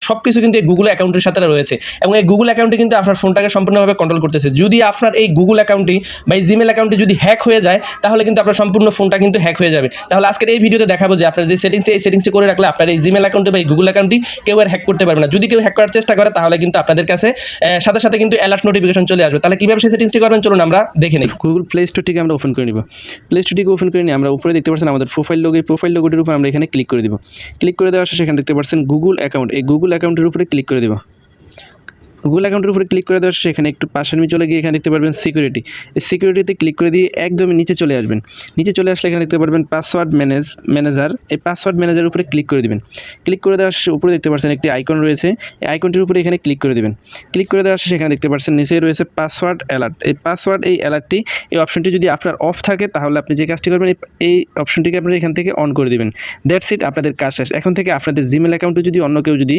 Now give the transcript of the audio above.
সব কিছু কিন্তু এই গুগল অ্যাকাউন্টের সাথে রয়েছে এবং এই গুগল অ্যাকাউন্টে কিন্তু আপনার ফোনটাকে সম্পূর্ণভাবে কন্ট্রোল করতেছে। যদি আপনার এই গুগল অ্যাকাউন্টটি বা এই জিমেল অ্যাকাউন্টটি যদি হ্যাক হয়ে যায় তাহলে কিন্তু আপনার সম্পূর্ণ ফোনটা কিন্তু হ্যাক হয়ে যাবে। তাহলে আজকের এই ভিডিওতে দেখাবো যে আপনার যে সেটিংসটি করে রাখলে আপনার এই জিমেল অ্যাকাউন্টে বা এই গুগল অ্যাকাউন্টটি কেউ আর হ্যাক করতে পারবে না। যদি কেউ হ্যাক করার চেষ্টা করে তাহলে কিন্তু আপনাদের কাছে সাথে সাথে কিন্তু অ্যালার্ট নোটিফিকেশন চলে আসবে। তাহলে কীভাবে সেই সেটিংসটি করবেন চলুন আমরা দেখে নিই। গুগল প্লে স্টোরটিকে আমরা ওপেন করে নিব। প্লে স্টোরটিকে ওপেন করে নিয়ে আমরা উপরে দেখতে পাচ্ছেন আমাদের প্রোফাইল লোগো, এই প্রোফাইল লোগোটির উপর আমরা এখানে ক্লিক করে দিব। ক্লিক করে দেওয়ার শেষে এখানে দেখতে পাচ্ছেন গুগল অ্যাকাউন্ট, এই গুগল অ্যাকাউন্টের উপরে ক্লিক করে দিব। গুগল অ্যাকাউন্টের উপরে ক্লিক করে দেওয়ার সেখানে একটু পাশের নিচে চলে গিয়ে এখানে দেখতে পারবেন সিকিউরিটি, এই সিকিউরিটিতে ক্লিক করে দিয়ে একদমই নিচে চলে আসবেন। নিচে চলে আসলে এখানে দেখতে পারবেন পাসওয়ার্ড ম্যানেজার, এই পাসওয়ার্ড ম্যানেজারের উপরে ক্লিক করে দিবেন। ক্লিক করে দেওয়ার শেষে উপরে দেখতে পাচ্ছেন একটি আইকন রয়েছে, এই আইকনটির উপরে এখানে ক্লিক করে দিবেন। ক্লিক করে দেওয়ার শেষে এখানে দেখতে পাচ্ছেন নিচে রয়েছে পাসওয়ার্ড অ্যালার্ট, এই পাসওয়ার্ড এই অ্যালার্টটি এই অপশনটি যদি আপনার অফ থাকে তাহলে আপনি যে কাজটি করবেন এই অপশনটিকে আপনারা এখান থেকে অন করে দিবেন। দ্যাটস ইট, আপনাদের কাজ শেষ। এখন থেকে আপনাদের জিমেল অ্যাকাউন্টে যদি অন্য কেউ যদি